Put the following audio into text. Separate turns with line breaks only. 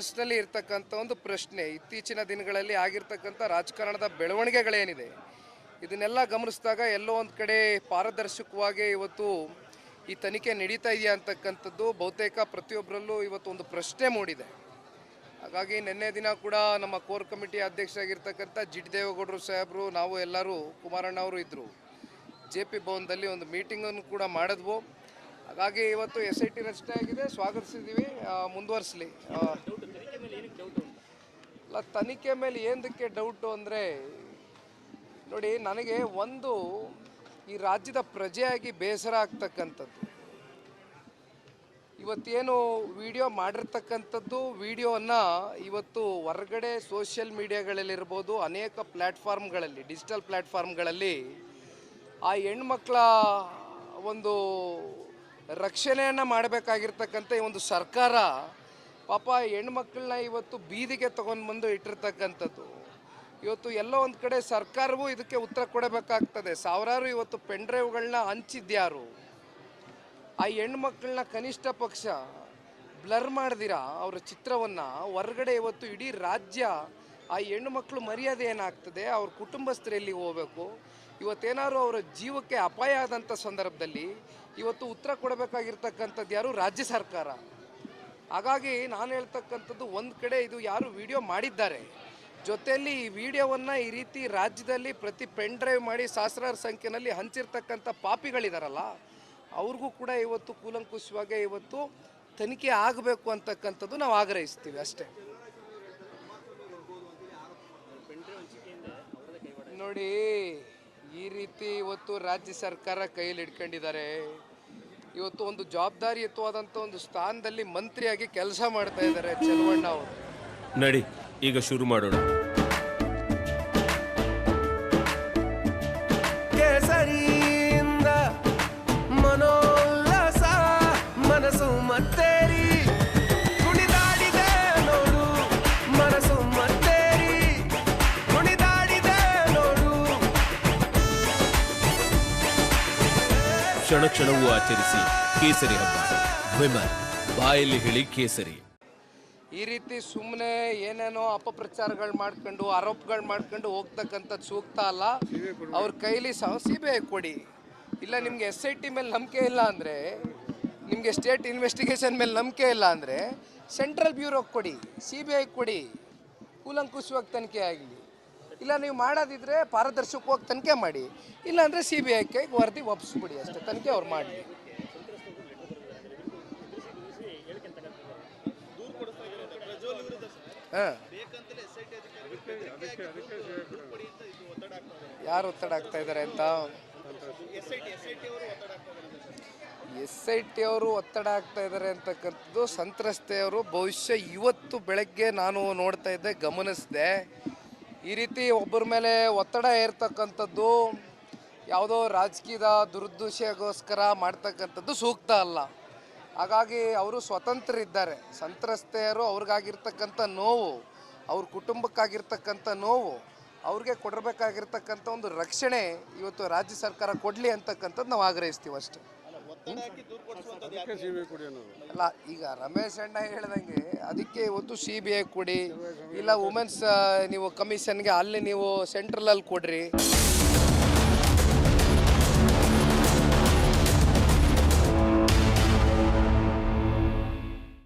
ಮನಸ್ಸಿನಲ್ಲಿ ಇರ್ತಕ್ಕಂಥ ಒಂದು ಪ್ರಶ್ನೆ, ಇತ್ತೀಚಿನ ದಿನಗಳಲ್ಲಿ ಆಗಿರ್ತಕ್ಕಂಥ ರಾಜಕಾರಣದ ಬೆಳವಣಿಗೆಗಳೇನಿದೆ ಇದನ್ನೆಲ್ಲ ಗಮನಿಸಿದಾಗ ಎಲ್ಲೋ ಒಂದು ಕಡೆ ಪಾರದರ್ಶಕವಾಗಿ ಇವತ್ತು ಈ ತನಿಖೆ ನಡೀತಾ ಇದೆಯಾ ಅಂತಕ್ಕಂಥದ್ದು ಬಹುತೇಕ ಪ್ರತಿಯೊಬ್ಬರಲ್ಲೂ ಇವತ್ತು ಒಂದು ಪ್ರಶ್ನೆ ಮೂಡಿದೆ. ಹಾಗಾಗಿ ನಿನ್ನೆ ದಿನ ಕೂಡ ನಮ್ಮ ಕೋರ್ ಕಮಿಟಿ ಅಧ್ಯಕ್ಷರಾಗಿರ್ತಕ್ಕಂಥ ದೇವೇಗೌಡರು ಸಾಹೇಬರು, ನಾವು ಎಲ್ಲರೂ, ಕುಮಾರಣ್ಣ ಅವರು ಇದ್ದರು, JP ಭವನದಲ್ಲಿ ಒಂದು ಮೀಟಿಂಗನ್ನು ಕೂಡ ಮಾಡಿದ್ವು. ಹಾಗಾಗಿ ಇವತ್ತು SIT ರಚನೆ ಆಗಿದೆ, ಸ್ವಾಗತಿಸಿದ್ದೀವಿ, ಮುಂದುವರಿಸಲಿ. ಅಲ್ಲ, ತನಿಖೆ ಮೇಲೆ ಏನಕ್ಕೆ ಡೌಟು ಅಂದರೆ ನೋಡಿ, ನನಗೆ ಒಂದು ಈ ರಾಜ್ಯದ ಪ್ರಜೆಯಾಗಿ ಬೇಸರ ಆಗ್ತಕ್ಕಂಥದ್ದು, ಇವತ್ತೇನು ವಿಡಿಯೋ ಮಾಡಿರ್ತಕ್ಕಂಥದ್ದು ವಿಡಿಯೋವನ್ನು ಇವತ್ತು ಹೊರಗಡೆ ಸೋಷಿಯಲ್ ಮೀಡಿಯಾಗಳಲ್ಲಿರ್ಬೋದು, ಅನೇಕ ಪ್ಲ್ಯಾಟ್ಫಾರ್ಮ್ಗಳಲ್ಲಿ, ಡಿಜಿಟಲ್ ಪ್ಲ್ಯಾಟ್ಫಾರ್ಮ್ಗಳಲ್ಲಿ ಆ ಹೆಣ್ಮಕ್ಳ ಒಂದು ರಕ್ಷಣೆಯನ್ನು ಮಾಡಬೇಕಾಗಿರ್ತಕ್ಕಂಥ ಈ ಒಂದು ಸರ್ಕಾರ ಪಾಪ ಹೆಣ್ಮಕ್ಳನ್ನ ಇವತ್ತು ಬೀದಿಗೆ ತೊಗೊಂಡು ಬಂದು ಇಟ್ಟಿರ್ತಕ್ಕಂಥದ್ದು. ಇವತ್ತು ಎಲ್ಲೋ ಒಂದು ಕಡೆ ಸರ್ಕಾರವೂ ಇದಕ್ಕೆ ಉತ್ತರ ಕೊಡಬೇಕಾಗ್ತದೆ. ಸಾವಿರಾರು ಇವತ್ತು ಪೆನ್ಡ್ರೈವ್ಗಳನ್ನ ಹಂಚಿದ್ಯಾರು? ಆ ಹೆಣ್ಮಕ್ಳನ್ನ ಕನಿಷ್ಠ ಪಕ್ಷ ಬ್ಲರ್ ಮಾಡ್ದಿರ ಅವರ ಚಿತ್ರವನ್ನು ಹೊರಗಡೆ ಇವತ್ತು ಇಡೀ ರಾಜ್ಯ ಆ ಹೆಣ್ಣುಮಕ್ಳು ಮರ್ಯಾದೆ ಏನಾಗ್ತದೆ, ಅವ್ರ ಕುಟುಂಬಸ್ಥರು ಎಲ್ಲಿಗೆ ಹೋಗಬೇಕು? ಇವತ್ತೇನಾದ್ರು ಅವರ ಜೀವಕ್ಕೆ ಅಪಾಯ ಆದಂಥ ಸಂದರ್ಭದಲ್ಲಿ ಇವತ್ತು ಉತ್ತರ ಕೊಡಬೇಕಾಗಿರ್ತಕ್ಕಂಥದ್ದು ಯಾರು? ರಾಜ್ಯ ಸರ್ಕಾರ. ಹಾಗಾಗಿ ನಾನು ಹೇಳ್ತಕ್ಕಂಥದ್ದು, ಒಂದು ಕಡೆ ಇದು ಯಾರು ವಿಡಿಯೋ ಮಾಡಿದ್ದಾರೆ, ಜೊತೆಯಲ್ಲಿ ಈ ವಿಡಿಯೋವನ್ನು ಈ ರೀತಿ ರಾಜ್ಯದಲ್ಲಿ ಪ್ರತಿ ಪೆನ್ ಡ್ರೈವ್ ಮಾಡಿ ಸಹಸ್ರಾರು ಸಂಖ್ಯೆಯಲ್ಲಿ ಹಂಚಿರ್ತಕ್ಕಂಥ ಪಾಪಿಗಳಿದಾರಲ್ಲ, ಅವ್ರಿಗೂ ಕೂಡ ಇವತ್ತು ಕೂಲಂಕುಷವಾಗಿ ಇವತ್ತು ತನಿಖೆ ಆಗಬೇಕು ಅಂತಕ್ಕಂಥದ್ದು ನಾವು ಆಗ್ರಹಿಸ್ತೀವಿ ಅಷ್ಟೇ. ನೋಡಿ, ಈ ರೀತಿ ಇವತ್ತು ರಾಜ್ಯ ಸರ್ಕಾರ ಕೈಯಲ್ಲಿ ಇಟ್ಕೊಂಡಿದ್ದಾರೆ. ಇವತ್ತು ಒಂದು ಜವಾಬ್ದಾರಿಯುತವಾದಂಥ ಒಂದು ಸ್ಥಾನದಲ್ಲಿ ಮಂತ್ರಿಯಾಗಿ ಕೆಲಸ ಮಾಡ್ತಾ ಇದ್ದಾರೆ ಚೆಲುವಣ್ಣ ಅವರು.
ನಡಿ, ಈಗ ಶುರು ಮಾಡೋಣ.
ಕೇಸರಿಯಿಂದ ಮನೋಲ್ಲಾಸ ಮನಸ್ಸು ಮತ್ತೇರಿ ಕುಣಿದಾಡಿದೆ ನೋಡು, ಮನಸ್ಸು ಮತ್ತೇರಿ ಕುಣಿದಾಡಿದೆ ನೋಡು.
ಕ್ಷಣ ಕ್ಷಣವೂ ಆಚರಿಸಿ ಕೇಸರಿ ಹಬ್ಬ. ವಿಮಲ್, ಬಾಯಲ್ಲಿ ಹೇಳಿ ಕೇಸರಿ.
ಈ ರೀತಿ ಸುಮ್ಮನೆ ಏನೇನೋ ಅಪಪ್ರಚಾರಗಳು ಮಾಡ್ಕೊಂಡು ಆರೋಪಗಳು ಮಾಡ್ಕೊಂಡು ಹೋಗ್ತಕ್ಕಂಥದ್ದು ಸೂಕ್ತ ಅಲ್ಲ. ಅವ್ರ ಕೈಲಿ CBI ಕೊಡಿ. ಇಲ್ಲ ನಿಮಗೆ SIT ಮೇಲೆ ನಂಬಿಕೆ ಇಲ್ಲ ಅಂದರೆ, ನಿಮಗೆ ಸ್ಟೇಟ್ ಇನ್ವೆಸ್ಟಿಗೇಷನ್ ಮೇಲೆ ನಂಬಿಕೆ ಇಲ್ಲ ಅಂದರೆ ಸೆಂಟ್ರಲ್ ಬ್ಯೂರೋಗೆ ಕೊಡಿ, CBI ಕೊಡಿ, ಕೂಲಂಕುಷವಾಗಿ ತನಿಖೆ ಆಗಲಿ. ಇಲ್ಲ ನೀವು ಮಾಡೋದಿದ್ರೆ ಪಾರದರ್ಶಕವಾಗಿ ತನಿಖೆ ಮಾಡಿ, ಇಲ್ಲಾಂದರೆ CBI ಕೈಗೆ ವರದಿ ವಾಪಸ್ಬಿಡಿ ಅಷ್ಟೇ, ತನಿಖೆ ಅವ್ರು ಮಾಡಲಿ. ಯಾರು ಒತ್ತಡ ಆಗ್ತಾ ಇದ್ದಾರೆ ಅಂತ? SIT ಅವರು ಒತ್ತಡ ಆಗ್ತಾ ಇದ್ದಾರೆ ಅಂತಕ್ಕಂಥದ್ದು ಸಂತ್ರಸ್ತೆಯವರು ಬಹುಶಃ ಇವತ್ತು ಬೆಳಗ್ಗೆ ನಾನು ನೋಡ್ತಾ ಇದ್ದೆ, ಗಮನಿಸಿದೆ. ಈ ರೀತಿ ಒಬ್ಬರ ಮೇಲೆ ಒತ್ತಡ ಏರ್ತಕ್ಕಂಥದ್ದು ಯಾವುದೋ ರಾಜಕೀಯದ ದುರುದ್ದೇಶಗೋಸ್ಕರ ಮಾಡ್ತಕ್ಕಂಥದ್ದು ಸೂಕ್ತ ಅಲ್ಲ. ಹಾಗಾಗಿ ಅವರು ಸ್ವತಂತ್ರರಿದ್ದಾರೆ. ಸಂತ್ರಸ್ತೆಯರು, ಅವ್ರಿಗಾಗಿರ್ತಕ್ಕಂಥ ನೋವು, ಅವ್ರ ಕುಟುಂಬಕ್ಕಾಗಿರ್ತಕ್ಕಂಥ ನೋವು, ಅವ್ರಿಗೆ ಕೊಡಬೇಕಾಗಿರ್ತಕ್ಕಂಥ ಒಂದು ರಕ್ಷಣೆ ಇವತ್ತು ರಾಜ್ಯ ಸರ್ಕಾರ ಕೊಡಲಿ ಅಂತಕ್ಕಂಥದ್ದು ನಾವು ಆಗ್ರಹಿಸ್ತೀವಿ ಅಷ್ಟೇ. ಅಲ್ಲ, ಈಗ ರಮೇಶ್ ಅಣ್ಣ ಹೇಳ್ದಂಗೆ ಅದಕ್ಕೆ ಇವತ್ತು CBI ಕೊಡಿ, ಇಲ್ಲ ವುಮೆನ್ಸ್ ನೀವು ಕಮಿಷನ್ಗೆ ಅಲ್ಲಿ ನೀವು ಸೆಂಟ್ರಲಲ್ಲಿ ಕೊಡ್ರಿ.